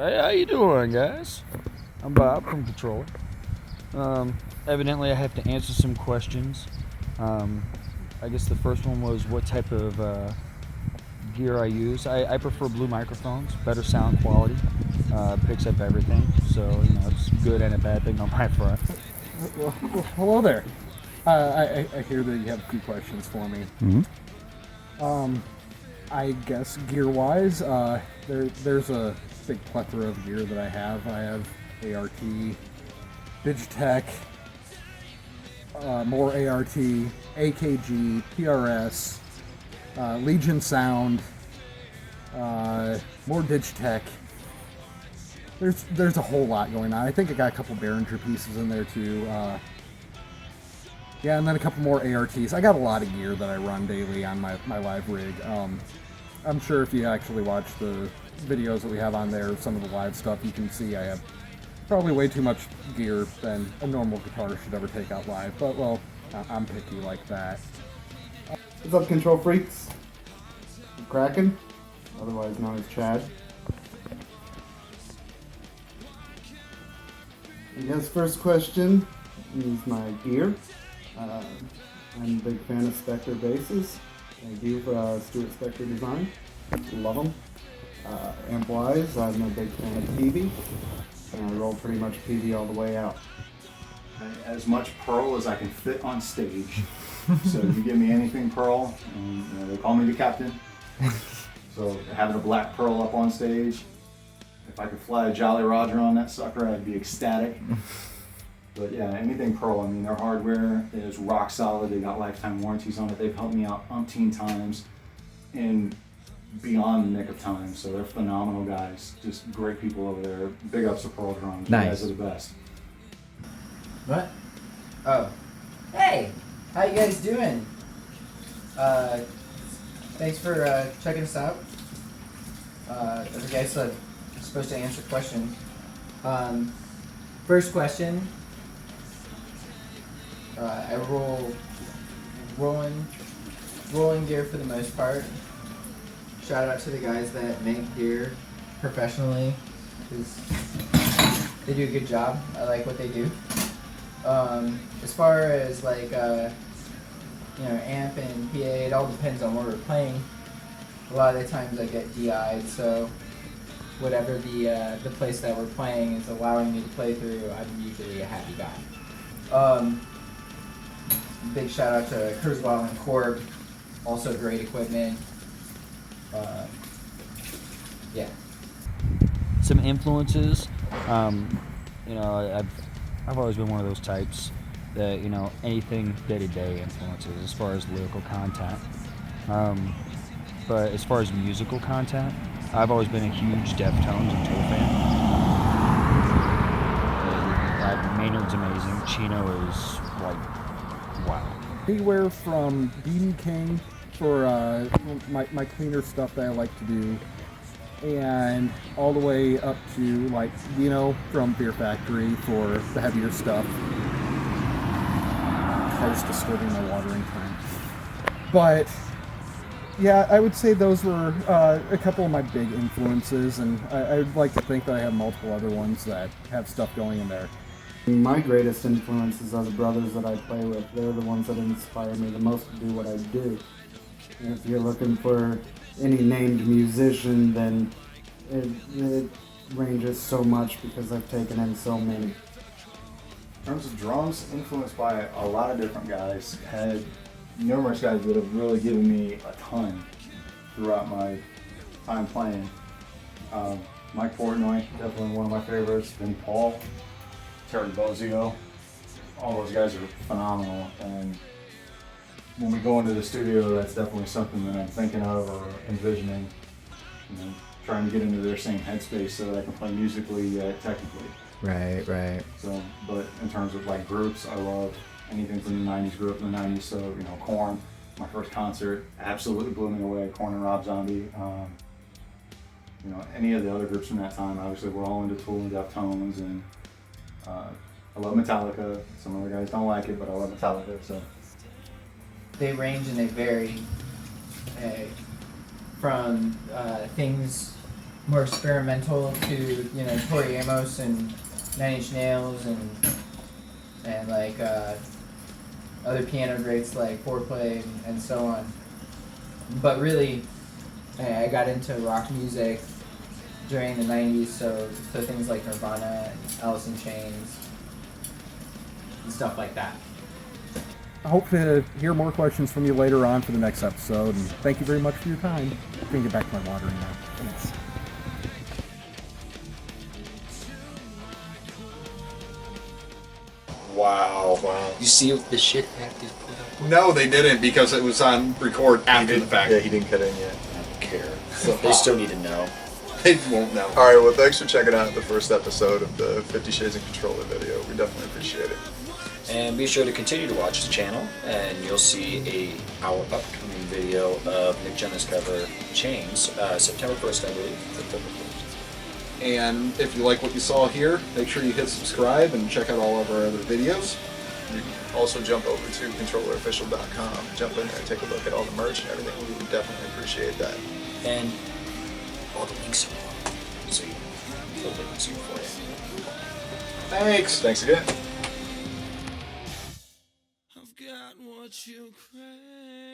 Hey, how you doing, guys? I'm Bob from Controller. Evidently, I have to answer some questions. I guess the first one was what type of gear I use. I prefer blue microphones, better sound quality, picks up everything. So, it's a good and a bad thing on my front. Well, hello there. I hear that you have a few questions for me. Mm-hmm. I guess gear-wise, there's a big plethora of gear that I have. I have ART, Digitech, more ART, AKG, PRS, Legion Sound, more Digitech. There's a whole lot going on. I think I got a couple Behringer pieces in there too. Yeah, and then a couple more ARTs. I got a lot of gear that I run daily on my live rig. I'm sure if you actually watch the videos that we have on there, some of the live stuff, you can see I have probably way too much gear than a normal guitar should ever take out live. But, well, I'm picky like that. What's up, control freaks? I'm Kraken, otherwise known as Chad. I guess first question is my gear. I'm a big fan of Spectre basses. I do Stuart Spectre design. Love them. Amp-wise, I'm a big fan of PV, and I roll pretty much PV all the way out. As much Pearl as I can fit on stage. So you give me anything Pearl, and they call me the captain. So having a black Pearl up on stage, if I could fly a Jolly Roger on that sucker, I'd be ecstatic. But yeah, anything Pearl, I mean, their hardware is rock solid. They got lifetime warranties on it. They've helped me out umpteen times in beyond the nick of time. So they're phenomenal guys. Just great people over there. Big ups to Pearl Drums. Nice. You guys are the best. What? Oh. Hey! How you guys doing? Thanks for checking us out. As I guess I'm supposed to answer questions. First question. I rolling gear for the most part. Shout out to the guys that make gear professionally, because they do a good job. I like what they do. As far as like amp and PA, it all depends on what we're playing. A lot of the times I get DI'd, so whatever the place that we're playing is allowing me to play through, I'm usually a happy guy. Big shout out to Kurzweil and Corp, also great equipment. Yeah. Some influences. I've always been one of those types that anything day-to-day influences as far as lyrical content. But as far as musical content, I've always been a huge Deftones and Tool fan. Maynard's amazing. Chino is like, wow. Anywhere from BB King for my cleaner stuff that I like to do, and all the way up to like from Beer Factory for the heavier stuff. Car's disturbing my watering time. But yeah, I would say those were a couple of my big influences, and I'd like to think that I have multiple other ones that have stuff going in there. My greatest influences are the brothers that I play with. They're the ones that inspire me the most to do what I do. And if you're looking for any named musician, then it ranges so much because I've taken in so many. In terms of drums, influenced by a lot of different guys. Had numerous guys that have really given me a ton throughout my time playing. Mike Portnoy, definitely one of my favorites. Vinnie Paul, Terry Bozzio. All those guys are phenomenal. And when we go into the studio, that's definitely something that I'm thinking of or envisioning. Trying to get into their same headspace so that I can play musically, technically. Right. So, but in terms of like groups, I love anything from the 90s, grew up in the 90s, so, Korn, my first concert, absolutely blew me away, Korn and Rob Zombie. Any of the other groups from that time, obviously we're all into Tool and Deftones, and I love Metallica. Some other guys don't like it, but I love Metallica, so. They range and they vary from things more experimental to, you know, Tori Amos and Nine Inch Nails and like other piano greats like Foreplay and so on. But really, I got into rock music during the 90s, so things like Nirvana and Alice in Chains and stuff like that. I hope to hear more questions from you later on for the next episode, and thank you very much for your time. I'm going to get back to my watering now. Thanks. Wow. You see the shit actors put up? No, they didn't because it was on record after the fact. Yeah, he didn't cut in yet. I don't care. They still need to know. They won't know. Alright, well thanks for checking out the first episode of the 50 Shades of Controller video. We definitely appreciate it. And be sure to continue to watch the channel, and you'll see our upcoming video of Nick Jonas cover Chains, September 1st, I believe. September 1st. And if you like what you saw here, make sure you hit subscribe and check out all of our other videos. You can also jump over to controllerofficial.com, jump in there and take a look at all the merch and everything. We would definitely appreciate that. And all the links are below, so you can put the links here for you. Thanks. Thanks again. I've got what you crave.